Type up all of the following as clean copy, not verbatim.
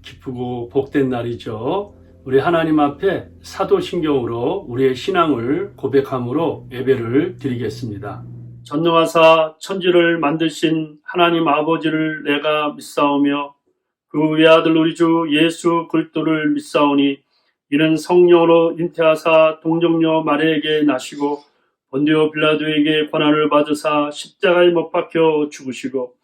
기쁘고 복된 날이죠. 우리 하나님 앞에 사도신경으로 우리의 신앙을 고백함으로 예배를 드리겠습니다. 전능하사 천지를 만드신 하나님 아버지를 내가 믿사오며 그 외아들 우리 주 예수 그리스도를 믿사오니 이는 성령으로 잉태하사 동정녀 마리아에게 나시고 본디오 빌라도에게 고난을 받으사 십자가에 못 박혀 죽으시고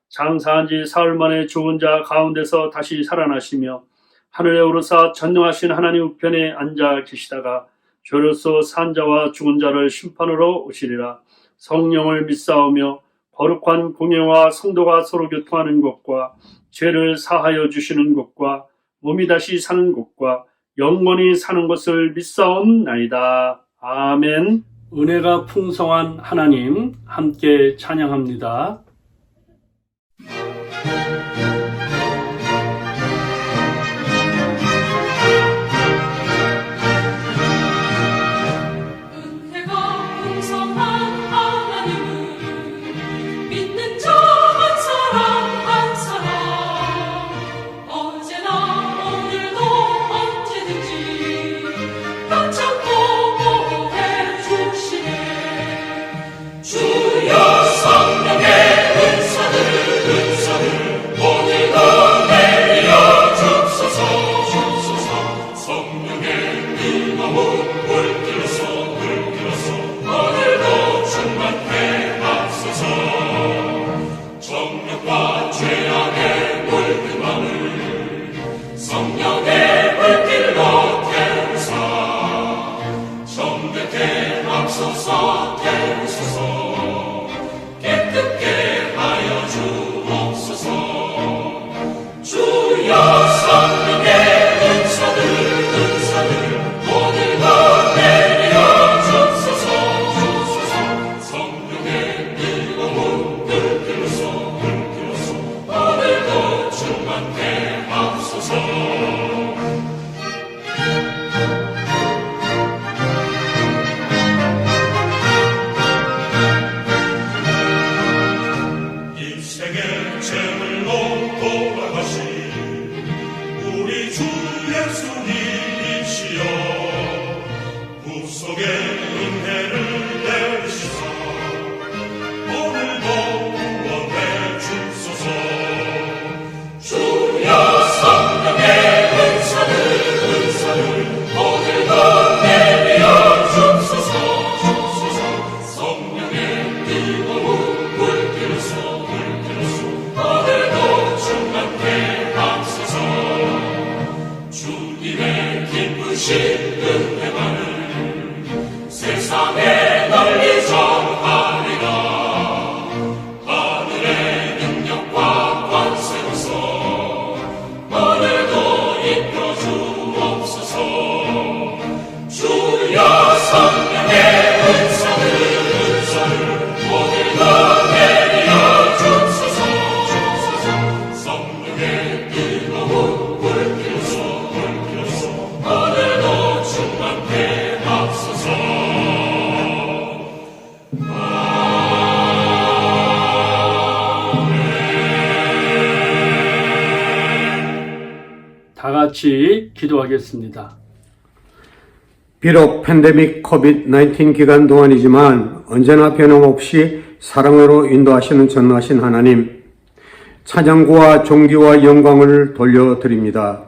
장사한 지 사흘 만에 죽은 자 가운데서 다시 살아나시며 하늘에 오르사 전능하신 하나님 우편에 앉아 계시다가 죄로서 산 자와 죽은 자를 심판으로 오시리라. 성령을 믿사오며 거룩한 공예와 성도가 서로 교통하는 것과 죄를 사하여 주시는 것과 몸이 다시 사는 것과 영원히 사는 것을 믿사옵나이다. 아멘. 은혜가 풍성한 하나님 함께 찬양합니다. 다 같이 기도하겠습니다. 비록 팬데믹 코비드-19 기간 동안이지만 언제나 변함없이 사랑으로 인도하시는 전능하신 하나님, 찬양과 존귀와 영광을 돌려드립니다.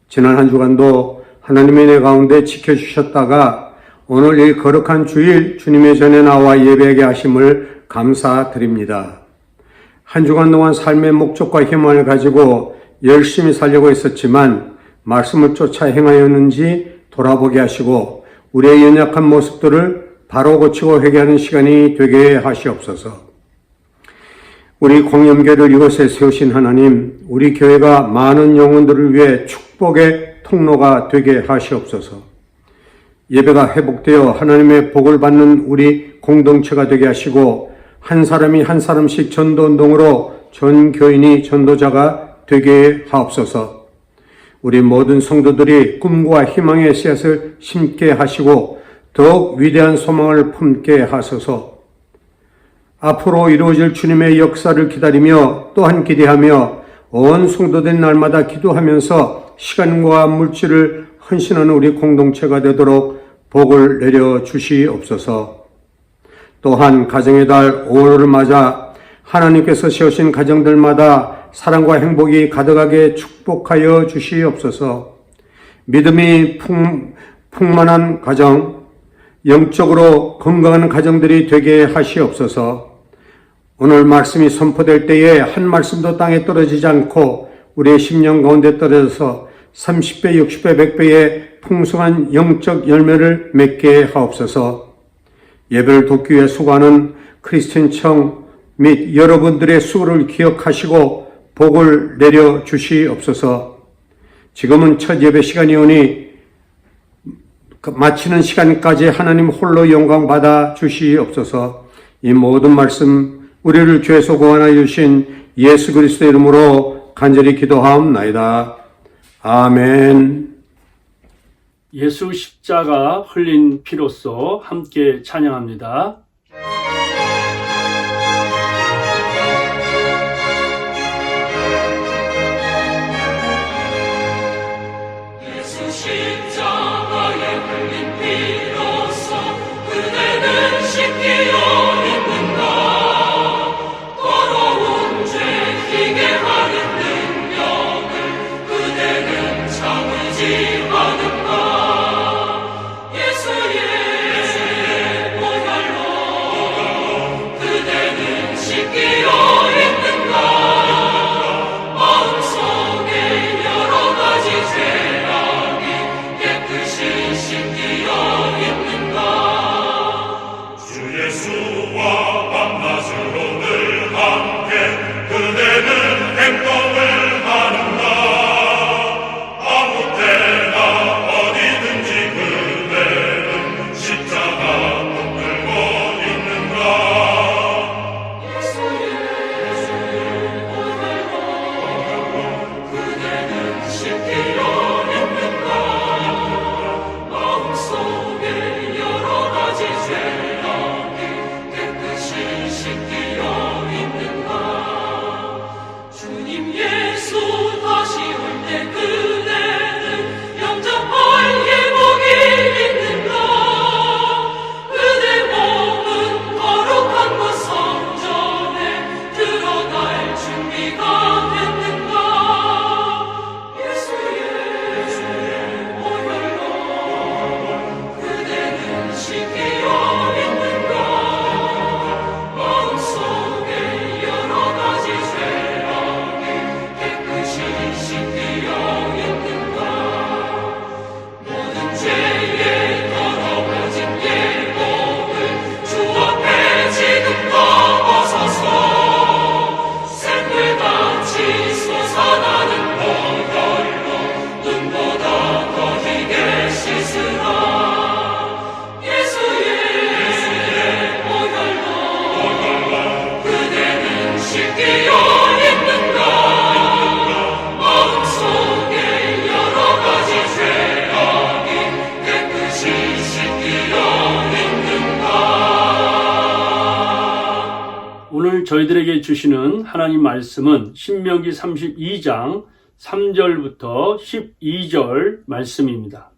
지난 한 주간도 하나님의 은혜 가운데 지켜주셨다가 오늘 이 거룩한 주일 주님의 전에 나와 예배하게 하심을 감사드립니다. 한 주간 동안 삶의 목적과 희망을 가지고 열심히 살려고 했었지만 말씀을 쫓아 행하였는지 돌아보게 하시고 우리의 연약한 모습들을 바로 고치고 회개하는 시간이 되게 하시옵소서. 우리 공염교를 이곳에 세우신 하나님, 우리 교회가 많은 영혼들을 위해 축복의 통로가 되게 하시옵소서. 예배가 회복되어 하나님의 복을 받는 우리 공동체가 되게 하시고 한 사람이 한 사람씩 전도운동으로 전 교인이 전도자가 되게 하옵소서. 우리 모든 성도들이 꿈과 희망의 씨앗을 심게 하시고 더욱 위대한 소망을 품게 하소서. 앞으로 이루어질 주님의 역사를 기다리며 또한 기대하며 온 성도된 날마다 기도하면서 시간과 물질을 헌신하는 우리 공동체가 되도록 복을 내려 주시옵소서. 또한 가정의 달 5월을 맞아 하나님께서 세우신 가정들마다 사랑과 행복이 가득하게 축복하여 주시옵소서. 믿음이 풍만한 가정, 영적으로 건강한 가정들이 되게 하시옵소서. 오늘 말씀이 선포될 때에 한 말씀도 땅에 떨어지지 않고 우리의 심령 가운데 떨어져서 30배, 60배, 100배의 풍성한 영적 열매를 맺게 하옵소서. 예배를 돕기 위해 수고하는 크리스천청 및 여러분들의 수고를 기억하시고 복을 내려 주시옵소서. 지금은 첫 예배 시간이오니 마치는 시간까지 하나님 홀로 영광 받아 주시옵소서. 이 모든 말씀 우리를 죄에서 구원하여 주신 예수 그리스도의 이름으로 간절히 기도하옵나이다. 아멘. 예수 십자가 흘린 피로써 함께 찬양합니다. 예수 십자가에 흘린 피로써 그대는 씻기어 있는가. 더러운 죄 희게 하는 능력을 그대는 참으지 않은가. 예수의 보혈로 그대는 씻기어 있는가. 마음속에 여러 가지 죄악이 깨끗이 씻기어 있는가. 주 예수와 밤낮으로 늘 함께 그대는 행동을 하는가. 아무 때나 어디든지 그대는 십자가 붙들고 있는가. 예수의 보혈로 그대는 씻기어 있는가. 마음속에 여러 가지 죄악이 깨끗이 씻기어 있는가. 주님 예수 다시 올 때 그대는 영접할 예복이 있는가. 그대 몸은 거룩한 곳 성전에 들어갈 준비가 됐는가. 예수의 보혈로 그대는 씻기어 있는가. 마음속에 여러 가지 죄악이 깨끗이 씻기어 있는가. 모든 죄에 더러워진 예복을 주 앞에 지금도 벗어서 샘물같이 솟아나는 보혈로 눈보다 더 희게 씻으라. 예수의 보혈로 그대는 씻기어 있는가. 마음속에 여러 가지 죄악이 깨끗이 씻기어 있는가. 오늘 저희들에게 주시는 하나님 말씀은 신명기 32장 3절부터 12절 말씀입니다.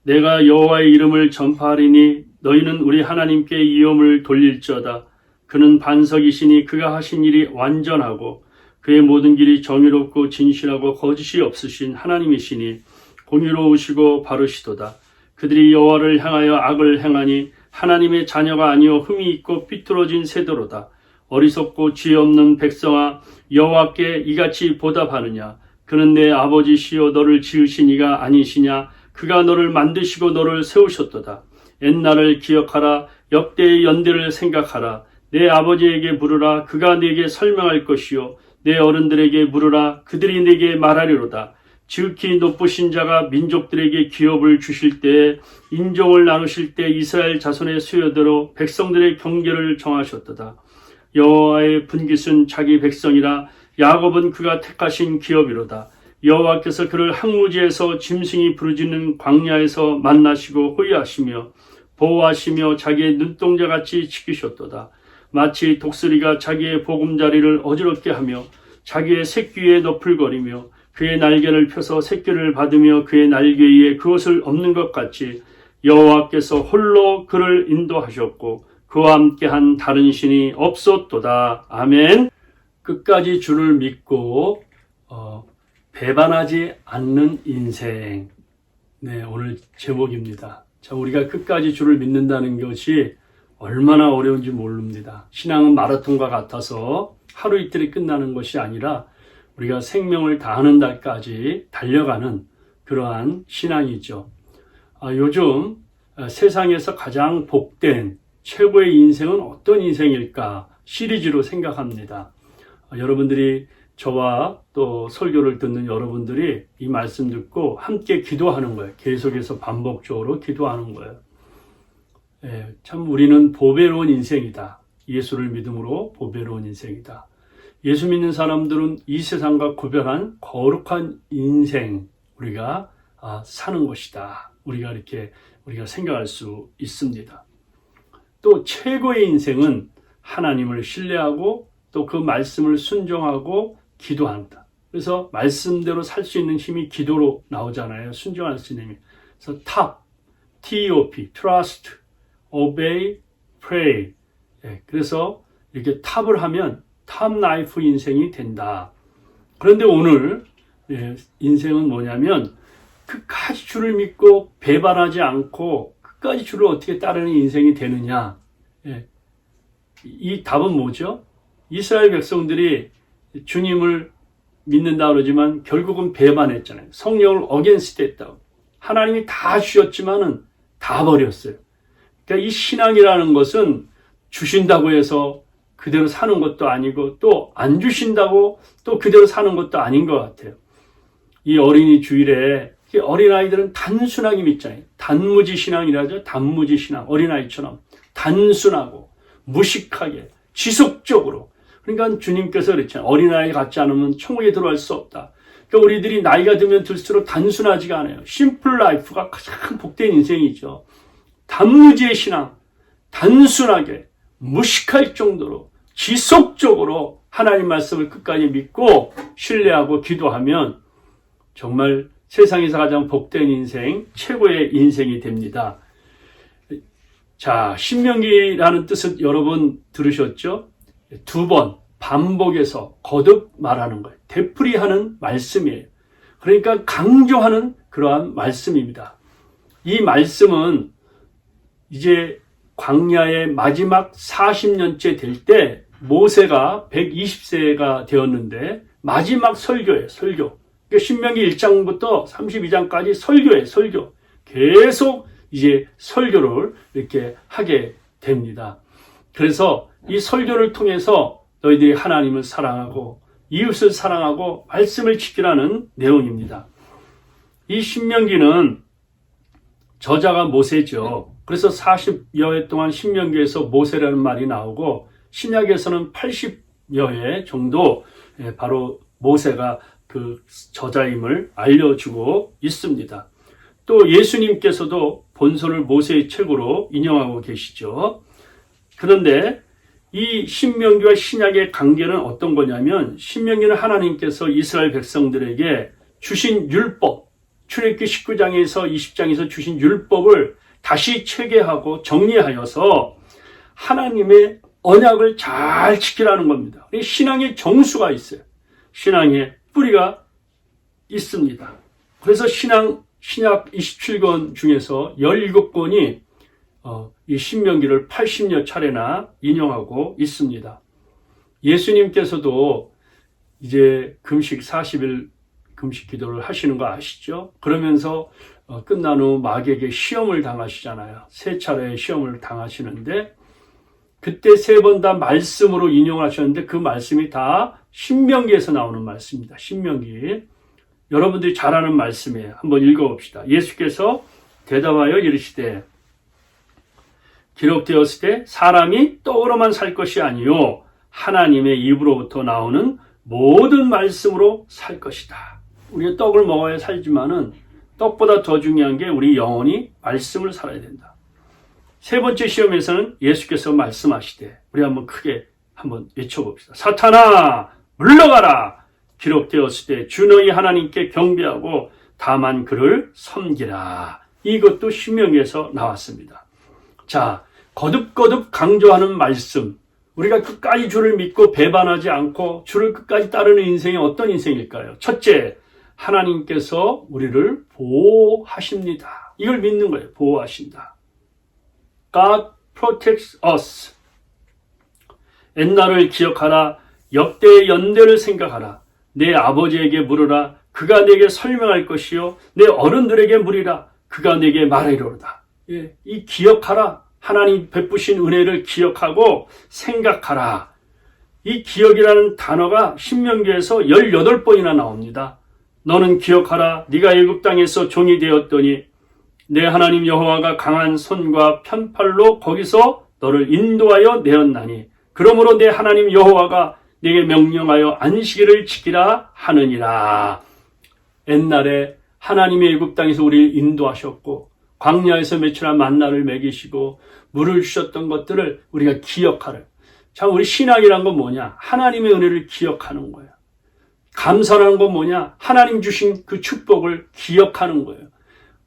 내가 여호와의 이름을 전파하리니 너희는 우리 하나님께 이음을 돌릴지어다. 그는 반석이시니 그가 하신 일이 완전하고 그의 모든 길이 정의롭고 진실하고 거짓이 없으신 하나님이시니 공의로우시고 바르시도다. 그들이 여호와를 향하여 악을 행하니 하나님의 자녀가 아니요 흠이 있고 삐뚤어진 세대로다. 어리석고 지혜 없는 백성아, 여호와께 이같이 보답하느냐. 그는 내 아버지시요 너를 지으신 이가 아니시냐. 그가 너를 만드시고 너를 세우셨도다. 옛날을 기억하라. 역대의 연대를 생각하라. 내 아버지에게 물으라. 그가 네게 설명할 것이요 내 어른들에게 물으라. 그들이 네게 말하리로다. 지극히 높으신 자가 민족들에게 기업을 주실 때에 인종을 나누실 때 이스라엘 자손의 수요대로 백성들의 경계를 정하셨도다. 여호와의 분깃은 자기 백성이라. 야곱은 그가 택하신 기업이로다. 여호와께서 그를 항무지에서 짐승이 부르짖는 광야에서 만나시고 호위하시며 보호하시며 자기의 눈동자같이 지키셨도다. 마치 독수리가 자기의 보금자리를 어지럽게 하며 자기의 새끼 위에 너풀거리며 그의 날개를 펴서 새끼를 받으며 그의 날개 위에 그것을 엎는 것 같이 여호와께서 홀로 그를 인도하셨고 그와 함께한 다른 신이 없었도다. 아멘. 끝까지 주를 믿고 배반하지 않는 인생. 네, 오늘 제목입니다. 자, 우리가 끝까지 주를 믿는다는 것이 얼마나 어려운지 모릅니다. 신앙은 마라톤과 같아서 하루 이틀이 끝나는 것이 아니라 우리가 생명을 다하는 날까지 달려가는 그러한 신앙이죠. 요즘 세상에서 가장 복된 최고의 인생은 어떤 인생일까 시리즈로 생각합니다. 여러분들이 저와 또 설교를 듣는 여러분들이 이 말씀 듣고 함께 기도하는 거예요. 계속해서 반복적으로 기도하는 거예요. 참 우리는 보배로운 인생이다. 예수를 믿음으로 보배로운 인생이다. 예수 믿는 사람들은 이 세상과 구별한 거룩한 인생 우리가 사는 것이다. 우리가 생각할 수 있습니다. 또 최고의 인생은 하나님을 신뢰하고 또 그 말씀을 순종하고 기도한다. 그래서 말씀대로 살 수 있는 힘이 기도로 나오잖아요. 순종할 수 있는 힘이. 그래서 TOP, Trust, Obey, Pray. 그래서 이렇게 탑을 하면 탑 라이프 인생이 된다. 그런데 오늘 인생은 뭐냐면 끝까지 주를 믿고 배반하지 않고 끝까지 주를 어떻게 따르는 인생이 되느냐. 이 답은 뭐죠? 이스라엘 백성들이 주님을 믿는다 그러지만 결국은 배반했잖아요. 성령을 어겐스트 했다고. 하나님이 다 주셨지만은 다 버렸어요. 그러니까 이 신앙이라는 것은 주신다고 해서 그대로 사는 것도 아니고 또 안 주신다고 또 그대로 사는 것도 아닌 것 같아요. 이 어린이 주일에 어린아이들은 단순하게 믿잖아요. 단무지 신앙이라죠. 단무지 신앙. 어린아이처럼 단순하고 무식하게 지속적으로. 그러니까 주님께서 그랬잖아요. 어린아이 같지 않으면 천국에 들어갈 수 없다. 그러니까 우리들이 나이가 들면 들수록 단순하지가 않아요. 심플 라이프가 가장 복된 인생이죠. 단무지의 신앙. 단순하게 무식할 정도로 지속적으로 하나님 말씀을 끝까지 믿고 신뢰하고 기도하면 정말 세상에서 가장 복된 인생, 최고의 인생이 됩니다. 자, 신명기라는 뜻은 여러분 들으셨죠? 2번 반복해서 거듭 말하는 거예요. 되풀이하는 말씀이에요. 그러니까 강조하는 그러한 말씀입니다. 이 말씀은 이제 광야의 마지막 40년째 될 때 모세가 120세가 되었는데 마지막 설교예요. 설교. 그러니까 신명기 1장부터 32장까지 설교예요. 설교. 계속 이제 설교를 이렇게 하게 됩니다. 그래서 이 설교를 통해서 너희들이 하나님을 사랑하고 이웃을 사랑하고 말씀을 지키라는 내용입니다. 이 신명기는 저자가 모세죠. 그래서 40여 해 동안 신명기에서 모세라는 말이 나오고 신약에서는 80여 해 정도 바로 모세가 그 저자임을 알려주고 있습니다. 또 예수님께서도 본서를 모세의 책으로 인용하고 계시죠. 그런데 이 신명기와 신약의 관계는 어떤 거냐면 신명기는 하나님께서 이스라엘 백성들에게 주신 율법, 출애굽기 19장에서 20장에서 주신 율법을 다시 체계하고 정리하여서 하나님의 언약을 잘 지키라는 겁니다. 신앙의 정수가 있어요. 신앙의 뿌리가 있습니다. 그래서 신약 27권 중에서 17권이 이 신명기를 80여 차례나 인용하고 있습니다. 예수님께서도 이제 금식 40일 금식 기도를 하시는 거 아시죠? 그러면서 끝난 후 마귀에게 시험을 당하시잖아요. 3차례의 시험을 당하시는데 그때 3번 다 말씀으로 인용하셨는데 그 말씀이 다 신명기에서 나오는 말씀입니다. 신명기. 여러분들이 잘 아는 말씀이에요. 한번 읽어봅시다. 예수께서 대답하여 이르시되 기록되었을 때 사람이 떡으로만 살 것이 아니요 하나님의 입으로부터 나오는 모든 말씀으로 살 것이다. 우리가 떡을 먹어야 살지만은 떡보다 더 중요한 게 우리 영혼이 말씀을 살아야 된다. 3번째 시험에서는 예수께서 말씀하시되 우리 한번 크게 한번 외쳐봅시다. 사탄아 물러가라. 기록되었을 때 주 너희 하나님께 경배하고 다만 그를 섬기라. 이것도 신명기에서 나왔습니다. 자, 거듭거듭 강조하는 말씀. 우리가 끝까지 주를 믿고 배반하지 않고 주를 끝까지 따르는 인생이 어떤 인생일까요? 첫째, 하나님께서 우리를 보호하십니다. 이걸 믿는 거예요. 보호하신다. God protects us. 옛날을 기억하라. 역대의 연대를 생각하라. 내 아버지에게 물으라. 그가 내게 설명할 것이요. 내 어른들에게 물으라. 그가 내게 말하리로다. 예, 이 기억하라. 하나님 베푸신 은혜를 기억하고 생각하라. 이 기억이라는 단어가 신명기에서 18번이나 나옵니다. 너는 기억하라. 네가 애굽 땅에서 종이 되었더니 내 하나님 여호와가 강한 손과 편팔로 거기서 너를 인도하여 내었나니 그러므로 내 하나님 여호와가 네게 명령하여 안식일을 지키라 하느니라. 옛날에 하나님의 애굽 땅에서 우리를 인도하셨고 광야에서 며칠간 만나를 먹이시고 물을 주셨던 것들을 우리가 기억하라. 참 우리 신앙이란 건 뭐냐? 하나님의 은혜를 기억하는 거예요. 감사하는 건 뭐냐? 하나님 주신 그 축복을 기억하는 거예요.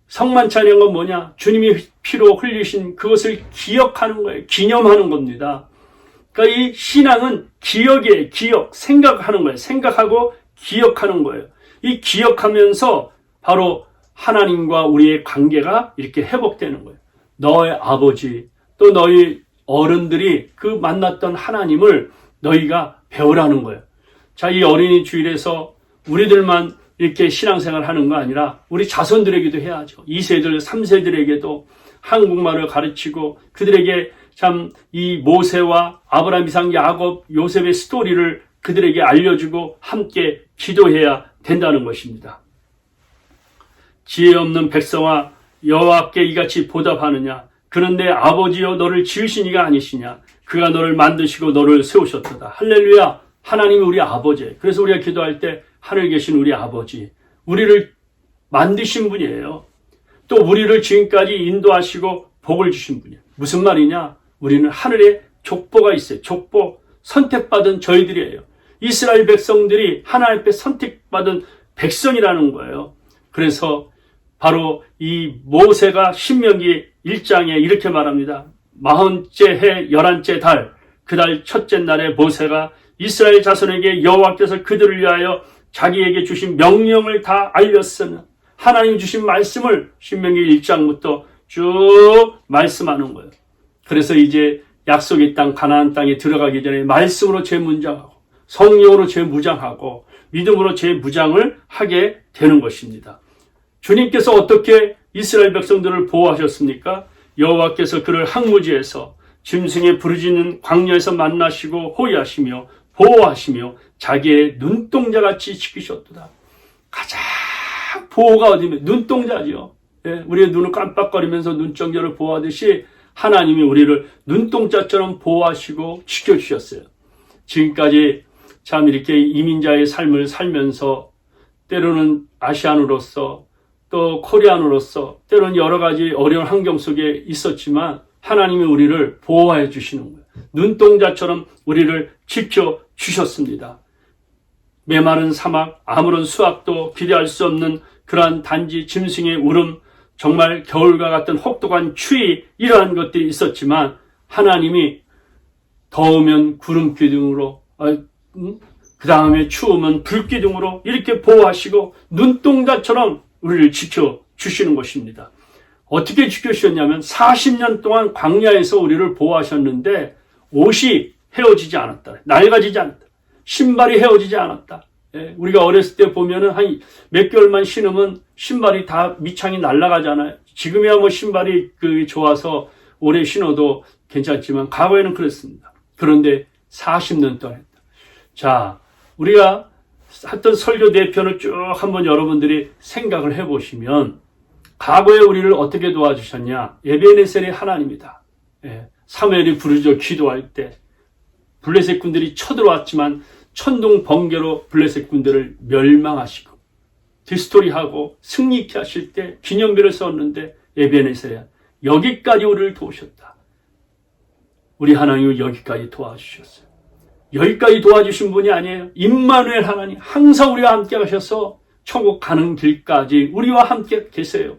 성만찬이란 건 뭐냐? 주님이 피로 흘리신 그것을 기억하는 거예요. 기념하는 겁니다. 그러니까 이 신앙은 기억이에요. 기억, 생각하는 거예요. 생각하고 기억하는 거예요. 이 기억하면서 바로 하나님과 우리의 관계가 이렇게 회복되는 거예요. 너의 아버지, 또 너희 어른들이 그 만났던 하나님을 너희가 배우라는 거예요. 자, 이 어린이 주일에서 우리들만 이렇게 신앙생활 하는 거 아니라 우리 자손들에게도 해야죠. 2세들, 3세들에게도 한국말을 가르치고 그들에게 참 이 모세와 아브라함, 이삭, 야곱, 요셉의 스토리를 그들에게 알려주고 함께 기도해야 된다는 것입니다. 지혜 없는 백성아 여호와께 이같이 보답하느냐? 그는 내 아버지여 너를 지으신 이가 아니시냐? 그가 너를 만드시고 너를 세우셨도다. 할렐루야. 하나님이 우리 아버지예요. 그래서 우리가 기도할 때 하늘에 계신 우리 아버지, 우리를 만드신 분이에요. 또 우리를 지금까지 인도하시고 복을 주신 분이에요. 무슨 말이냐? 우리는 하늘에 족보가 있어요. 족보, 선택받은 저희들이에요. 이스라엘 백성들이 하나님 앞에 선택받은 백성이라는 거예요. 그래서 바로 이 모세가 신명기 1장에 이렇게 말합니다. 40째 해 11째 달, 그 달 첫째 날에 모세가 이스라엘 자손에게 여호와께서 그들을 위하여 자기에게 주신 명령을 다 알렸으나 하나님 주신 말씀을 신명기 1장부터 쭉 말씀하는 거예요. 그래서 이제 약속의 땅 가나안 땅에 들어가기 전에 말씀으로 재문장하고 성령으로 재무장하고 믿음으로 재무장을 하게 되는 것입니다. 주님께서 어떻게 이스라엘 백성들을 보호하셨습니까? 여호와께서 그를 항무지에서 짐승의 부르짖는 광야에서 만나시고 호위하시며 보호하시며 자기의 눈동자같이 지키셨도다. 가장 보호가 어디면 눈동자죠. 예, 우리의 눈을 깜빡거리면서 눈동자를 보호하듯이 하나님이 우리를 눈동자처럼 보호하시고 지켜주셨어요. 지금까지 참 이렇게 이민자의 삶을 살면서 때로는 아시안으로서 또 코리안으로서 때로는 여러 가지 어려운 환경 속에 있었지만 하나님이 우리를 보호해 주시는 거예요. 눈동자처럼 우리를 지켜주셨습니다. 메마른 사막, 아무런 수확도 기대할 수 없는 그러한 단지 짐승의 울음, 정말 겨울과 같은 혹독한 추위 이러한 것들이 있었지만 하나님이 더우면 구름 기둥으로 그 다음에 추우면 불 기둥으로 이렇게 보호하시고 눈동자처럼 우리를 지켜주시는 것입니다. 어떻게 지켜주셨냐면 40년 동안 광야에서 우리를 보호하셨는데 옷이 헤어지지 않았다. 낡아지지 않았다. 신발이 헤어지지 않았다. 예, 우리가 어렸을 때 보면은 한 몇 개월만 신으면 신발이 다 밑창이 날아가잖아요. 지금이야 뭐 신발이 좋아서 오래 신어도 괜찮지만 과거에는 그랬습니다. 그런데 40년 동안 했다. 자, 우리가 했던 설교 4편을 쭉 한번 여러분들이 생각을 해보시면 과거에 우리를 어떻게 도와주셨냐? 에베네셀의 하나님이다. 예, 사무엘이 부르짖어 기도할 때 블레셋 군들이 쳐들어왔지만 천둥 번개로 블레셋 군들을 멸망하시고 디스토리하고 승리케 하실 때 기념비를 썼는데 에베네셀이 여기까지 우리를 도우셨다. 우리 하나님은 여기까지 도와주셨어요. 여기까지 도와주신 분이 아니에요. 임마누엘 하나님, 항상 우리와 함께 하셔서 천국 가는 길까지 우리와 함께 계세요.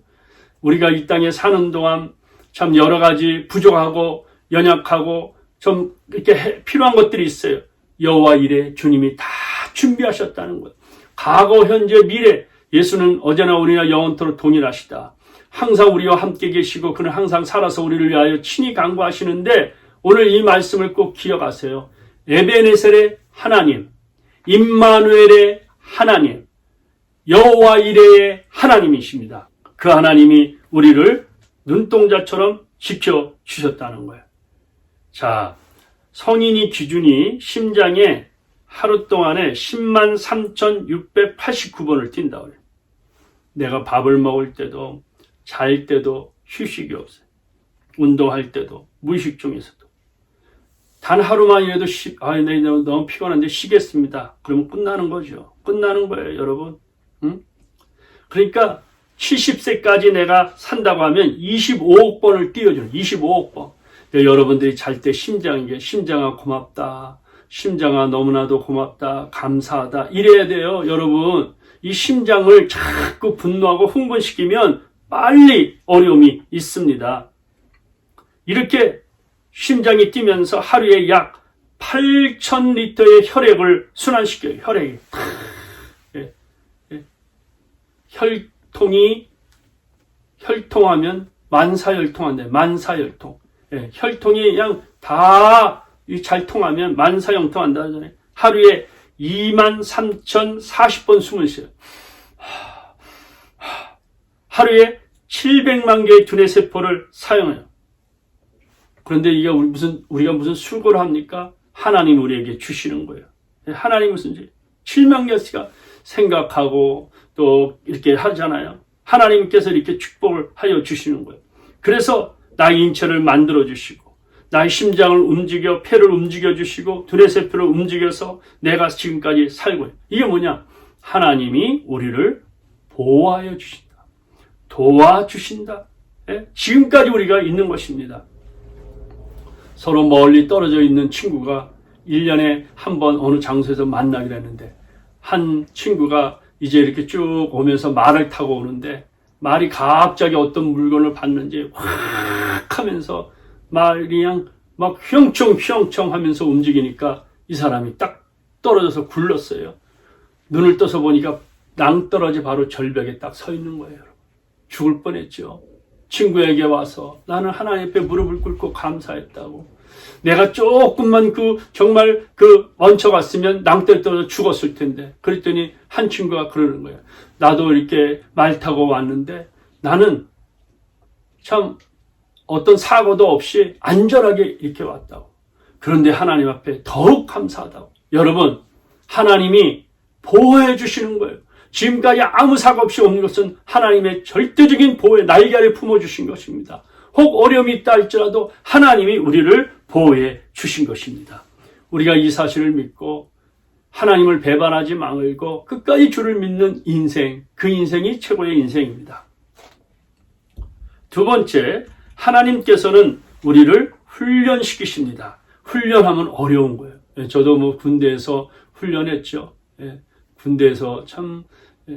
우리가 이 땅에 사는 동안 참 여러 가지 부족하고 연약하고 좀 이렇게 필요한 것들이 있어요. 여호와 이래 주님이 다 준비하셨다는 것. 과거, 현재, 미래, 예수는 어제나 오늘이나 영원토록 동일하시다. 항상 우리와 함께 계시고 그는 항상 살아서 우리를 위하여 친히 간구하시는데 오늘 이 말씀을 꼭 기억하세요. 에베네셀의 하나님, 임마누엘의 하나님, 여호와 이레의 하나님이십니다. 그 하나님이 우리를 눈동자처럼 지켜주셨다는 거예요. 자, 성인이 기준이 심장에 하루 동안에 103,689번을 뛴다 그래요. 내가 밥을 먹을 때도 잘 때도 휴식이 없어요. 운동할 때도 무의식 중에서도 단 하루만이라도 너무 피곤한데 쉬겠습니다. 그러면 끝나는 거죠. 끝나는 거예요, 여러분. 응? 그러니까 70세까지 내가 산다고 하면 25억 번을 뛰어줘요. 25억 번. 여러분들이 잘 때 심장아 고맙다. 심장아 너무나도 고맙다. 감사하다. 이래야 돼요, 여러분. 이 심장을 자꾸 분노하고 흥분시키면 빨리 어려움이 있습니다. 이렇게 심장이 뛰면서 하루에 약 8,000리터의 혈액을 순환시켜요. 혈액이. 혈통하면 만사혈통한대. 만사혈통. 혈통이 그냥 다 잘 통하면 만사형통한다 하잖아요. 하루에 23,040번 숨을 쉬어요. 하루에 700만 개의 두뇌 세포를 사용해요. 그런데 이게 우리가 무슨 수고를 합니까? 하나님 우리에게 주시는 거예요. 하나님 무슨 7만 개씩가 생각하고 또 이렇게 하잖아요. 하나님께서 이렇게 축복을 하여 주시는 거예요. 그래서 나의 인체를 만들어 주시고 나의 심장을 움직여 폐를 움직여 주시고 두뇌 세포를 움직여서 내가 지금까지 살고 있어요. 이게 뭐냐? 하나님이 우리를 보호하여 주신다. 도와주신다. 지금까지 우리가 있는 것입니다. 서로 멀리 떨어져 있는 친구가 1년에 한 번 어느 장소에서 만나기로 했는데 한 친구가 이제 이렇게 쭉 오면서 말을 타고 오는데 말이 갑자기 어떤 물건을 봤는지 확 하면서 말이 그냥 막 휘영청 하면서 움직이니까 이 사람이 딱 떨어져서 굴렀어요. 눈을 떠서 보니까 낭떠러지 바로 절벽에 딱 서 있는 거예요. 죽을 뻔했죠. 친구에게 와서 나는 하나님 앞에 무릎을 꿇고 감사했다고. 내가 조금만 정말 얹혀갔으면 낭떠러지 떨어져 죽었을 텐데. 그랬더니 한 친구가 그러는 거예요. 나도 이렇게 말 타고 왔는데 나는 참 어떤 사고도 없이 안전하게 이렇게 왔다고. 그런데 하나님 앞에 더욱 감사하다고. 여러분, 하나님이 보호해 주시는 거예요. 지금까지 아무 사고 없이 오는 것은 하나님의 절대적인 보호의 날개 아래 품어주신 것입니다. 혹 어려움이 있다 할지라도 하나님이 우리를 보호해 주신 것입니다. 우리가 이 사실을 믿고 하나님을 배반하지 말고 끝까지 주를 믿는 인생, 그 인생이 최고의 인생입니다. 두 번째, 하나님께서는 우리를 훈련시키십니다. 훈련하면 어려운 거예요. 저도 군대에서 훈련했죠. 군대에서 참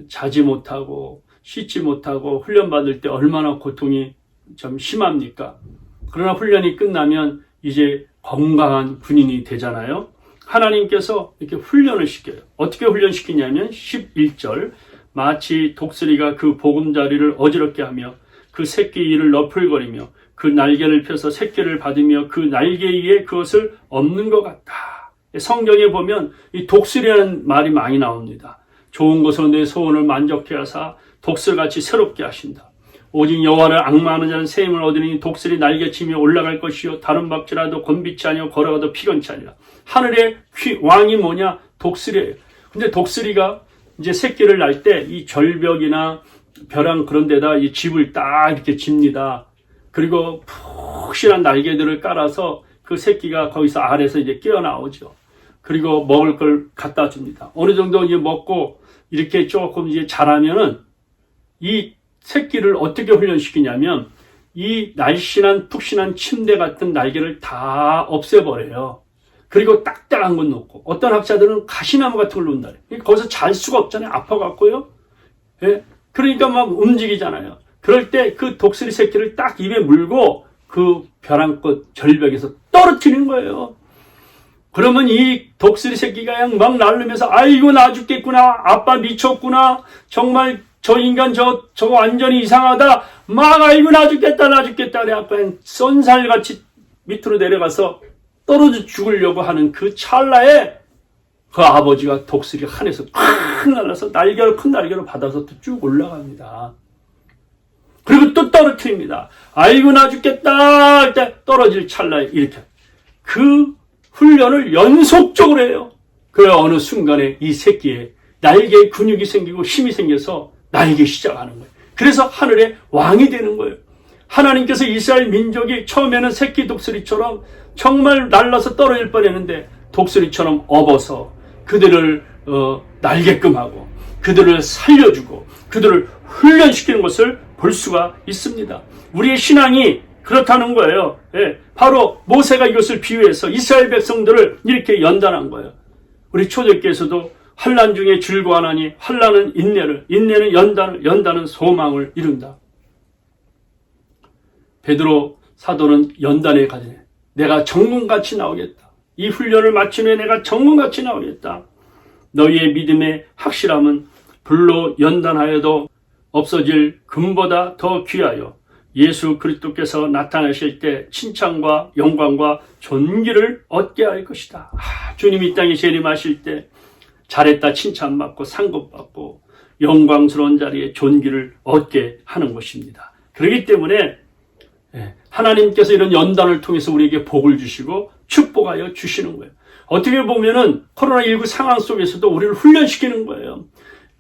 자지 못하고 씻지 못하고 훈련받을 때 얼마나 고통이 좀 심합니까? 그러나 훈련이 끝나면 이제 건강한 군인이 되잖아요. 하나님께서 이렇게 훈련을 시켜요. 어떻게 훈련시키냐면 11절 마치 독수리가 그 보금자리를 어지럽게 하며 그 새끼 이를 너풀거리며 그 날개를 펴서 새끼를 받으며 그 날개 위에 그것을 엎는 것 같다. 성경에 보면 이 독수리라는 말이 많이 나옵니다. 좋은 것으로 내 소원을 만족해 하사 독수리같이 새롭게 하신다. 오직 여호와를 앙망하는 자는 새 힘을 얻으니 독수리 날개치며 올라갈 것이요 다른 박질라도 곤비치 아니요 걸어가도 피곤치 아니라. 하늘의 왕이 뭐냐? 독수리예요. 근데 독수리가 이제 새끼를 날 때 이 절벽이나 벼랑 그런 데다 이 집을 딱 이렇게 집니다. 그리고 푹신한 날개들을 깔아서 그 새끼가 거기서 아래서 이제 깨어나오죠. 그리고 먹을 걸 갖다 줍니다. 어느 정도 이제 먹고 이렇게 조금 이제 자라면은 이 새끼를 어떻게 훈련시키냐면 이 날씬한 푹신한 침대 같은 날개를 다 없애버려요. 그리고 딱딱한 건 놓고, 어떤 학자들은 가시나무 같은 걸 놓는다. 거기서 잘 수가 없잖아요. 아파갖고요. 예? 그러니까 막 움직이잖아요. 그럴 때 그 독수리 새끼를 딱 입에 물고 그 벼랑꽃 절벽에서 떨어뜨리는 거예요. 그러면 이 독수리 새끼가 그냥 막 날르면서 아이고 나 죽겠구나, 아빠 미쳤구나, 정말 저 인간 저거 완전히 이상하다, 막 아이고 나 죽겠다 그래갖고 그냥 쏜살같이 밑으로 내려가서 떨어져 죽으려고 하는 그 찰나에 그 아버지가 독수리 하늘에서 콱 날라서 큰 날개를 받아서 또 쭉 올라갑니다. 그리고 또 떨어뜨립니다. 아이고 나 죽겠다 할 때 떨어질 찰나에 이렇게 그 훈련을 연속적으로 해요. 그 어느 순간에 이 새끼에 날개에 근육이 생기고 힘이 생겨서 날기 시작하는 거예요. 그래서 하늘의 왕이 되는 거예요. 하나님께서 이스라엘 민족이 처음에는 새끼 독수리처럼 정말 날라서 떨어질 뻔했는데 독수리처럼 업어서 그들을 날게끔 하고 그들을 살려주고 그들을 훈련시키는 것을 볼 수가 있습니다. 우리의 신앙이 그렇다는 거예요. 예, 바로 모세가 이것을 비유해서 이스라엘 백성들을 이렇게 연단한 거예요. 우리 초대교회에서도 환난 중에 즐거워하나니 환난은 인내를, 인내는 연단을, 연단은 소망을 이룬다. 베드로 사도는 연단에 가더니 내가 정금같이 나오겠다. 이 훈련을 마친 후에 내가 정금같이 나오겠다. 너희의 믿음의 확실함은 불로 연단하여도 없어질 금보다 더 귀하여 예수 그리스도께서 나타나실 때 칭찬과 영광과 존귀를 얻게 할 것이다. 주님이 이 땅에 재림하실 때 잘했다 칭찬받고 상급받고 영광스러운 자리에 존귀를 얻게 하는 것입니다. 그렇기 때문에 하나님께서 이런 연단을 통해서 우리에게 복을 주시고 축복하여 주시는 거예요. 어떻게 보면은 코로나19 상황 속에서도 우리를 훈련시키는 거예요.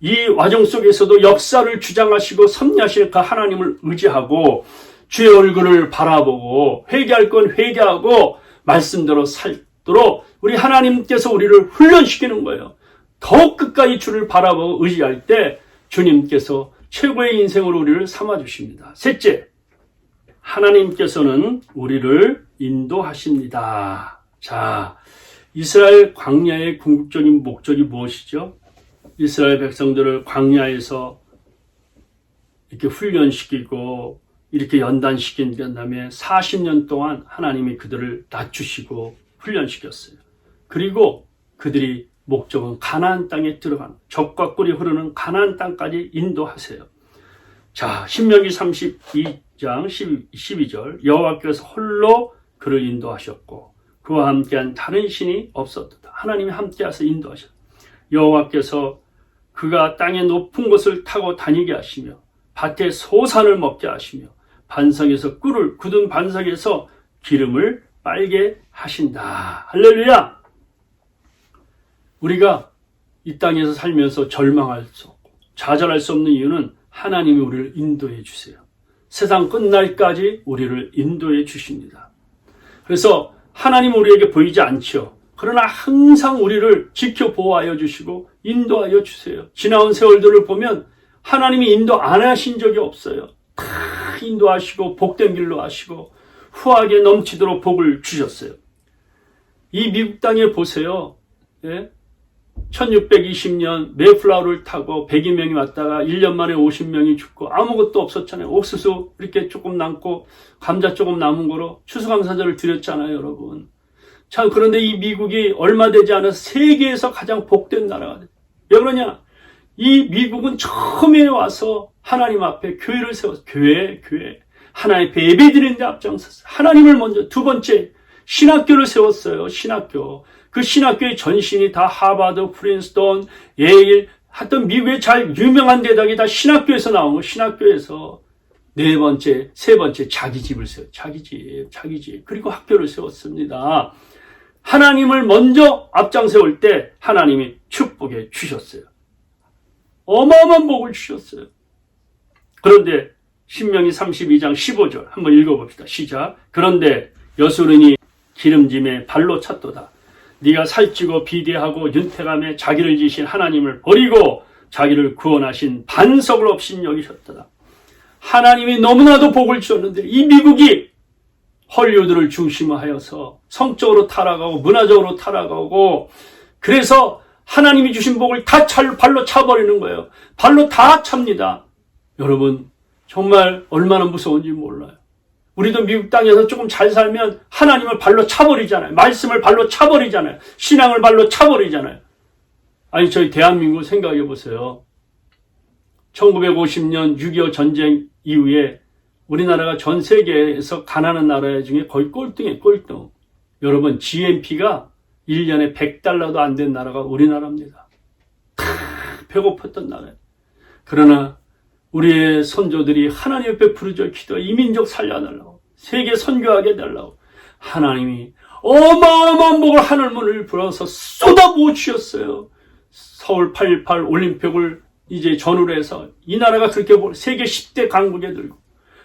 이 과정 속에서도 역사를 주장하시고 섭리하실 그 하나님을 의지하고 주의 얼굴을 바라보고 회개할 건 회개하고 말씀대로 살도록 우리 하나님께서 우리를 훈련시키는 거예요. 더욱 끝까지 주를 바라보고 의지할 때 주님께서 최고의 인생으로 우리를 삼아주십니다. 셋째, 하나님께서는 우리를 인도하십니다. 자, 이스라엘 광야의 궁극적인 목적이 무엇이죠? 이스라엘 백성들을 광야에서 이렇게 훈련시키고 이렇게 연단시킨 다음에 40년 동안 하나님이 그들을 낮추시고 훈련시켰어요. 그리고 그들이 목적은 가나안 땅에 들어가는 젖과 꿀이 흐르는 가나안 땅까지 인도하세요. 자, 신명기 32장 12절 여호와께서 홀로 그를 인도하셨고 그와 함께한 다른 신이 없었다. 하나님이 함께하셔서 인도하셨다. 여호와께서 그가 땅의 높은 곳을 타고 다니게 하시며 밭에 소산을 먹게 하시며 반석에서 꿀을 굳은 반석에서 기름을 빨게 하신다. 할렐루야! 우리가 이 땅에서 살면서 절망할 수 없고 좌절할 수 없는 이유는 하나님이 우리를 인도해 주세요. 세상 끝날까지 우리를 인도해 주십니다. 그래서 하나님은 우리에게 보이지 않죠. 그러나 항상 우리를 지켜 보호하여 주시고 인도하여 주세요. 지나온 세월들을 보면 하나님이 인도 안 하신 적이 없어요. 다 인도하시고 복된 길로 하시고 후하게 넘치도록 복을 주셨어요. 이 미국 땅에 보세요. 1620년 메이플라워를 타고 100여명이 왔다가 1년 만에 50명이 죽고 아무것도 없었잖아요. 옥수수 이렇게 조금 남고 감자 조금 남은 거로 추수감사절을 드렸잖아요, 여러분. 참, 그런데 이 미국이 얼마 되지 않아서 세계에서 가장 복된 나라가 돼요. 왜 그러냐? 이 미국은 처음에 와서 하나님 앞에 교회를 세웠어요. 교회. 하나님 앞에 예배드리는 데 앞장섰어요. 하나님을 먼저, 두 번째, 신학교를 세웠어요. 신학교. 그 신학교의 전신이 다 하버드, 프린스턴, 예일, 하여튼 미국의 잘 유명한 대학이 다 신학교에서 나온 거, 신학교에서. 네 번째, 세 번째, 자기 집을 세워요. 자기 집. 그리고 학교를 세웠습니다. 하나님을 먼저 앞장 세울 때 하나님이 축복해 주셨어요. 어마어마한 복을 주셨어요. 그런데 신명기 32장 15절 한번 읽어봅시다. 시작. 그런데 여수른이 기름짐에 발로 찼도다. 네가 살찌고 비대하고 윤택함에 자기를 지신 하나님을 버리고 자기를 구원하신 반석을 없인 여기셨다. 하나님이 너무나도 복을 주셨는데 이 미국이 헐리우드를 중심하여서 성적으로 타락하고 문화적으로 타락하고 그래서 하나님이 주신 복을 다 발로 차버리는 거예요. 발로 다 찹니다. 여러분 정말 얼마나 무서운지 몰라요. 우리도 미국 땅에서 조금 잘 살면 하나님을 발로 차버리잖아요. 말씀을 발로 차버리잖아요. 신앙을 발로 차버리잖아요. 아니 저희 대한민국 생각해 보세요. 1950년 6.25 전쟁 이후에 우리나라가 전 세계에서 가난한 나라 중에 거의 꼴등이에요. 꼴등. 여러분 GNP가 1년에 $100도 안 된 나라가 우리나라입니다. 다 배고팠던 나라예요. 그러나 우리의 선조들이 하나님 옆에 부르짖어 기도 이 민족 살려달라고 세계 선교하게 해달라고 하나님이 어마어마한 복을 하늘문을 불어서 쏟아부어 주셨어요. 서울 8.18 올림픽을 이제 전후로 해서 이 나라가 그렇게 세계 10대 강국에 들고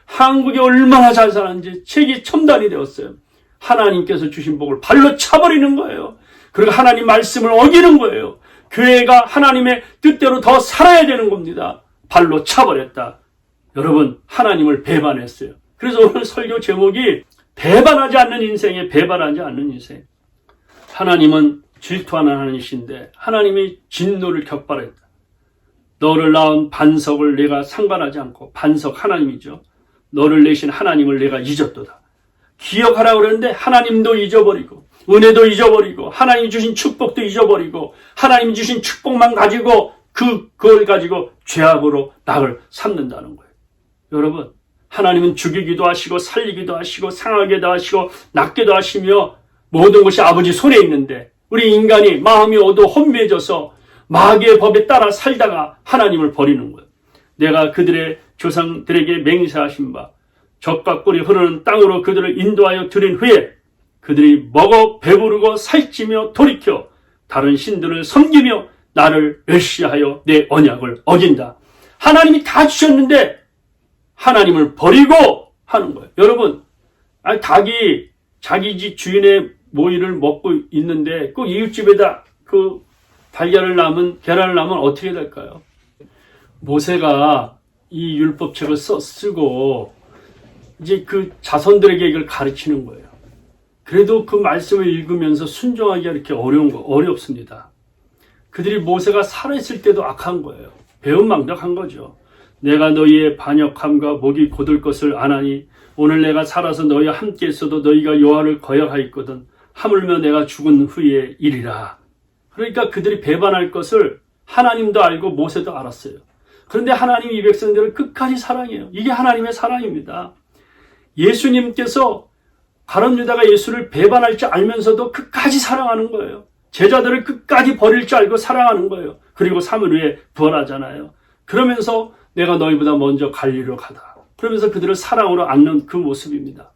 한국이 얼마나 잘 살았는지 세계 첨단이 되었어요. 하나님께서 주신 복을 발로 차버리는 거예요. 그리고 하나님 말씀을 어기는 거예요. 교회가 하나님의 뜻대로 더 살아야 되는 겁니다. 발로 차버렸다. 여러분 하나님을 배반했어요. 그래서 오늘 설교 제목이 배반하지 않는 인생에 배반하지 않는 인생. 하나님은 질투하는 하나님이신데 하나님이 진노를 격발했다. 너를 낳은 반석을 내가 상관하지 않고 반석 하나님이죠. 너를 내신 하나님을 내가 잊었도다. 기억하라고 그러는데 하나님도 잊어버리고 은혜도 잊어버리고 하나님이 주신 축복도 잊어버리고 하나님이 주신 축복만 가지고 그걸 가지고 죄악으로 낙을 삼는다는 거예요. 여러분 하나님은 죽이기도 하시고 살리기도 하시고 상하게도 하시고 낫게도 하시며 모든 것이 아버지 손에 있는데 우리 인간이 마음이 혼미해져서 마귀의 법에 따라 살다가 하나님을 버리는 거예요. 내가 그들의 조상들에게 맹세하신 바 젖과 꿀이 흐르는 땅으로 그들을 인도하여 들인 후에 그들이 먹어 배부르고 살찌며 돌이켜 다른 신들을 섬기며 나를 멸시하여 내 언약을 어긴다. 하나님이 다 주셨는데 하나님을 버리고 하는 거예요. 여러분 닭이 자기 집 주인의 모이를 먹고 있는데 꼭 이웃집에다 그 달걀을 낳으면 계란을 낳으면 어떻게 될까요? 모세가 이 율법책을 쓰고 이제 그 자손들에게 이걸 가르치는 거예요. 그래도 그 말씀을 읽으면서 순종하기가 이렇게 어렵습니다. 그들이 모세가 살아있을 때도 악한 거예요. 배은망덕한 거죠. 내가 너희의 반역함과 목이 곧을 것을 아나니 오늘 내가 살아서 너희와 함께 있어도 너희가 여호와를 거역하였거든 하물며 내가 죽은 후에 일이라. 그러니까 그들이 배반할 것을 하나님도 알고 모세도 알았어요. 그런데 하나님이 이 백성들을 끝까지 사랑해요. 이게 하나님의 사랑입니다. 예수님께서 가룟 유다가 예수를 배반할 줄 알면서도 끝까지 사랑하는 거예요. 제자들을 끝까지 버릴 줄 알고 사랑하는 거예요. 그리고 3일 후에 부활하잖아요. 그러면서 내가 너희보다 먼저 갈리로 가다. 그러면서 그들을 사랑으로 안는 그 모습입니다.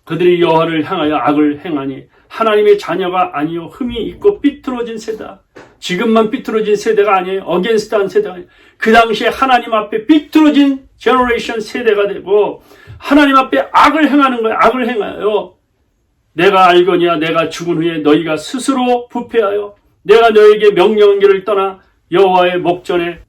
그들이 여호와를 향하여 악을 행하니 하나님의 자녀가 아니요 흠이 있고 삐뚤어진 세다. 지금만 삐뚤어진 세대가 아니에요. 어게인스트한 세대가 아니에요. 그 당시에 하나님 앞에 삐뚤어진 제너레이션 세대가 되고 하나님 앞에 악을 행하는 거예요. 악을 행하여 내가 알거니와 내가 죽은 후에 너희가 스스로 부패하여 내가 너에게 명령한 길을 떠나 여호와의 목전에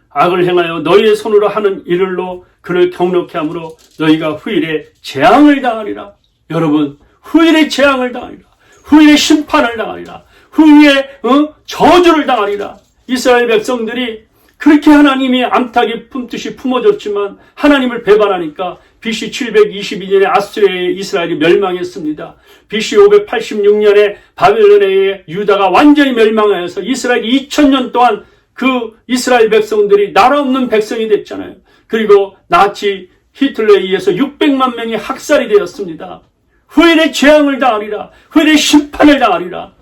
악을 행하여 너희의 손으로 하는 일을로 그를 경록케 하므로 너희가 후일에 재앙을 당하리라. 여러분 후일에 재앙을 당하리라. 후일에 심판을 당하리라. 후일에 저주를 당하리라. 이스라엘 백성들이 그렇게 하나님이 암탉이 품듯이 품어줬지만 하나님을 배반하니까 BC 722년에 아수르의 이스라엘이 멸망했습니다. BC 586년에 바벨론에 의해 유다가 완전히 멸망하여서 이스라엘이 2000년 동안 그 이스라엘 백성들이 나라 없는 백성이 됐잖아요. 그리고 나치 히틀러에 의해서 600만 명이 학살이 되었습니다. 후일에 재앙을 당하리라. 후일에 심판을 당하리라.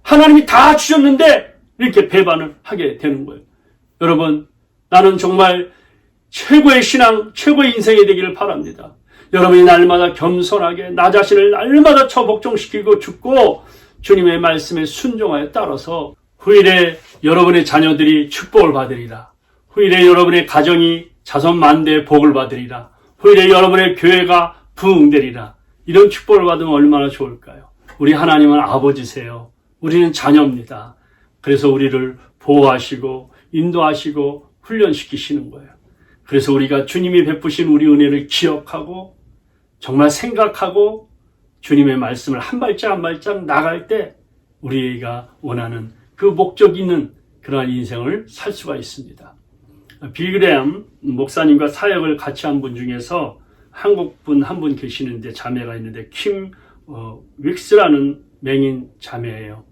하나님이 다 주셨는데 이렇게 배반을 하게 되는 거예요. 여러분 나는 정말 최고의 신앙, 최고의 인생이 되기를 바랍니다. 여러분이 날마다 겸손하게 나 자신을 날마다 처복종시키고 죽고 주님의 말씀에 순종하여 따라서 후일에 여러분의 자녀들이 축복을 받으리라. 후일에 여러분의 가정이 자손 만대의 복을 받으리라. 후일에 여러분의 교회가 부흥되리라. 이런 축복을 받으면 얼마나 좋을까요? 우리 하나님은 아버지세요. 우리는 자녀입니다. 그래서 우리를 보호하시고 인도하시고 훈련시키시는 거예요. 그래서 우리가 주님이 베푸신 우리 은혜를 기억하고 정말 생각하고 주님의 말씀을 한 발짝 한 발짝 나갈 때 우리가 원하는 그 목적 있는 그러한 인생을 살 수가 있습니다. 빌그레암 목사님과 사역을 같이 한 분 중에서 한국분 한 분 계시는데, 자매가 있는데 킴 윅스라는 맹인 자매예요.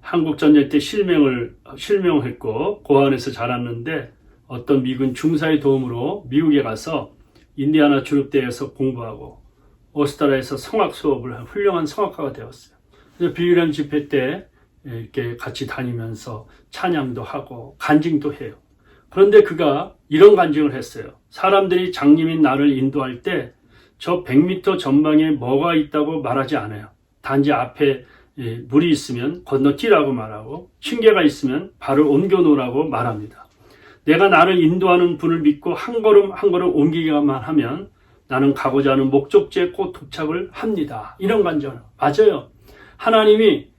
한국 전쟁 때 실명했고 고아원에서 자랐는데 어떤 미군 중사의 도움으로 미국에 가서 인디아나 주립대에서 공부하고 오스트리아에서 성악 수업을 한 훌륭한 성악가가 되었어요. 그래서 빌그레암 집회 때 이렇게 같이 다니면서 찬양도 하고 간증도 해요. 그런데 그가 이런 간증을 했어요. 사람들이 장님인 나를 인도할 때 저 100m 전방에 뭐가 있다고 말하지 않아요. 단지 앞에 물이 있으면 건너뛰라고 말하고 층계가 있으면 발을 옮겨 놓으라고 말합니다. 내가 나를 인도하는 분을 믿고 한 걸음 한 걸음 옮기기만 하면 나는 가고자 하는 목적지에 꼭 도착을 합니다. 이런 간증을. 맞아요. 하나님이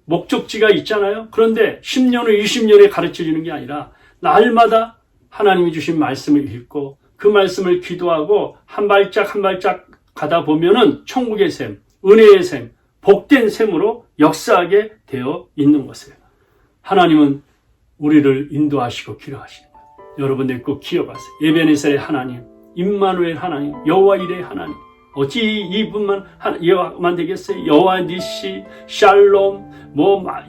목적지가 있잖아요. 그런데 10년 후 20년에 가르쳐 주는 게 아니라 날마다 하나님이 주신 말씀을 읽고 그 말씀을 기도하고 한 발짝 한 발짝 가다 보면은 천국의 셈, 은혜의 셈, 복된 셈으로 역사하게 되어 있는 것이에요. 하나님은 우리를 인도하시고 기도하시는 거예요. 여러분들 꼭 기억하세요. 에베네셀의 하나님, 임마누엘 하나님, 여호와 이레의 하나님. 어찌 이분만 여호와만 되겠어요? 여호와 니시, 샬롬,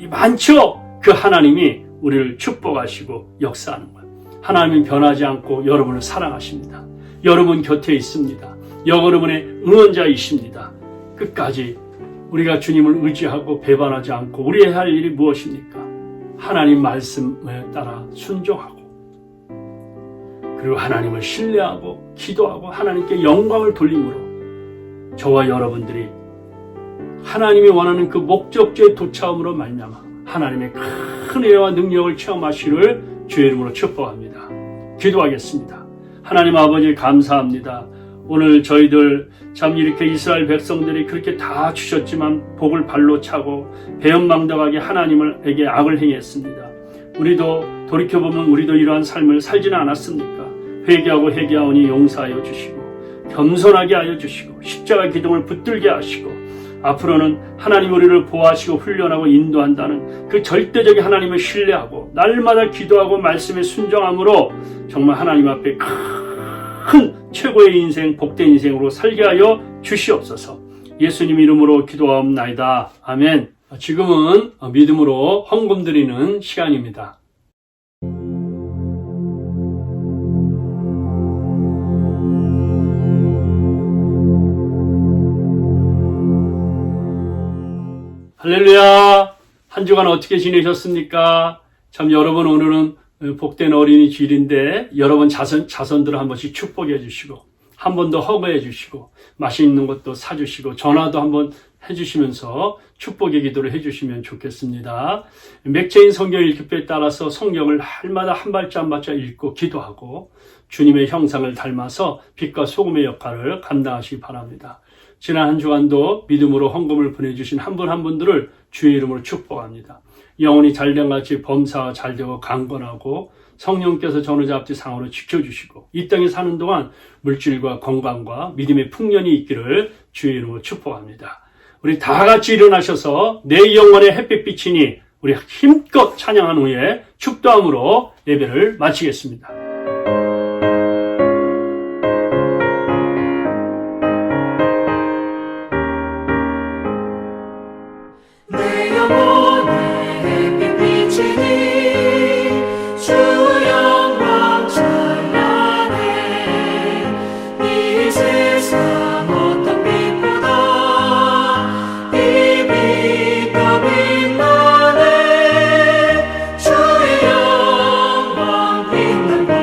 많죠. 그 하나님이 우리를 축복하시고 역사하는 거예요. 하나님은 변하지 않고 여러분을 사랑하십니다. 여러분 곁에 있습니다. 여러분의 응원자이십니다. 끝까지 우리가 주님을 의지하고 배반하지 않고 우리의 할 일이 무엇입니까? 하나님 말씀에 따라 순종하고 그리고 하나님을 신뢰하고 기도하고 하나님께 영광을 돌림으로 저와 여러분들이 하나님이 원하는 그 목적지에 도착함으로 말미암아 하나님의 큰 은혜와 능력을 체험하시기를 주의 이름으로 축복합니다. 기도하겠습니다. 하나님 아버지 감사합니다. 오늘 저희들 참 이렇게 이스라엘 백성들이 그렇게 다 주셨지만 복을 발로 차고 배은망덕하게 하나님에게 악을 행했습니다. 우리도 돌이켜보면 우리도 이러한 삶을 살지는 않았습니까? 회개하고 회개하오니 용서하여 주시고 겸손하게 하여 주시고 십자가 기둥을 붙들게 하시고 앞으로는 하나님 우리를 보호하시고 훈련하고 인도한다는 그 절대적인 하나님을 신뢰하고 날마다 기도하고 말씀에 순종함으로 정말 하나님 앞에 큰 최고의 인생, 복된 인생으로 살게 하여 주시옵소서. 예수님 이름으로 기도하옵나이다. 아멘. 지금은 믿음으로 헌금 드리는 시간입니다. 할렐루야. 한 주간 어떻게 지내셨습니까? 참 여러분 오늘은 복된 어린이 주일인데 여러분 자손들을 한 번씩 축복해 주시고 한 번 더 허거해 주시고 맛있는 것도 사주시고 전화도 한번 해주시면서 축복의 기도를 해주시면 좋겠습니다. 맥체인 성경 읽기표에 따라서 성경을 날마다 한 발짝 한 발짝 읽고 기도하고 주님의 형상을 닮아서 빛과 소금의 역할을 감당하시기 바랍니다. 지난 한 주간도 믿음으로 헌금을 보내주신 한 분 한 분들을 주의 이름으로 축복합니다. 영혼이 잘된같이 범사가 잘되고 강건하고 성령께서 전우잡지 상으로 지켜주시고 이 땅에 사는 동안 물질과 건강과 믿음의 풍년이 있기를 주의 이름으로 축복합니다. 우리 다 같이 일어나셔서 내 영혼의 햇빛비치니 우리 힘껏 찬양한 후에 축도함으로 예배를 마치겠습니다. 내 영혼의 햇빛 비치니 주 영광 찬양해 이 세상 어떤 빛보다 이 빛 더 빛나네 주의 영광 빛난 곳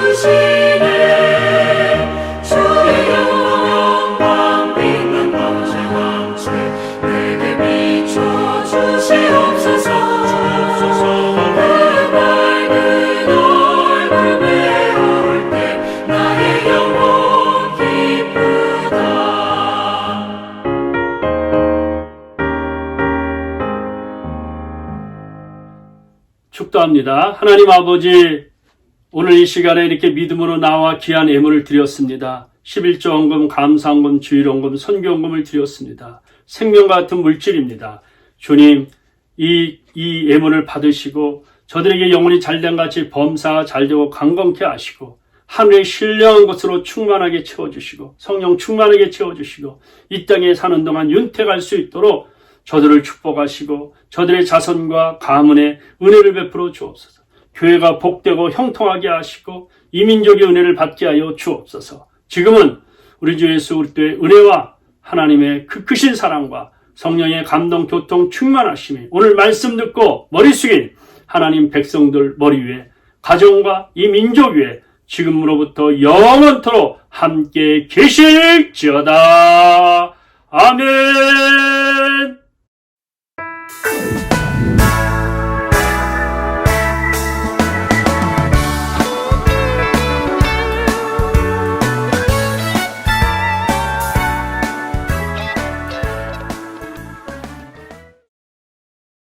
주시네. 주의 영광 빛난 왕제 내게 비춰 주시옵소서. 그 밝은 얼굴 배울 때 나의 영혼 기쁘다. 축도합니다. 하나님 아버지, 오늘 이 시간에 이렇게 믿음으로 나와 귀한 예물을 드렸습니다. 11조 헌금, 감사헌금, 주일헌금, 선교헌금을 드렸습니다. 생명 같은 물질입니다. 주님, 이 예물을 받으시고 저들에게 영혼이 잘된 같이 범사가 잘되고 강건케 하시고 하늘의 신령한 것으로 충만하게 채워주시고 성령 충만하게 채워주시고 이 땅에 사는 동안 윤택할 수 있도록 저들을 축복하시고 저들의 자손과 가문에 은혜를 베풀어 주옵소서. 교회가 복되고 형통하게 하시고 이민족의 은혜를 받게 하여 주옵소서. 지금은 우리 주 예수 그리스도의 은혜와 하나님의 그 크신 사랑과 성령의 감동 교통 충만하심이 오늘 말씀 듣고 머리 숙인 하나님 백성들 머리 위에 가정과 이 민족 위에 지금으로부터 영원토록 함께 계실지어다. 아멘.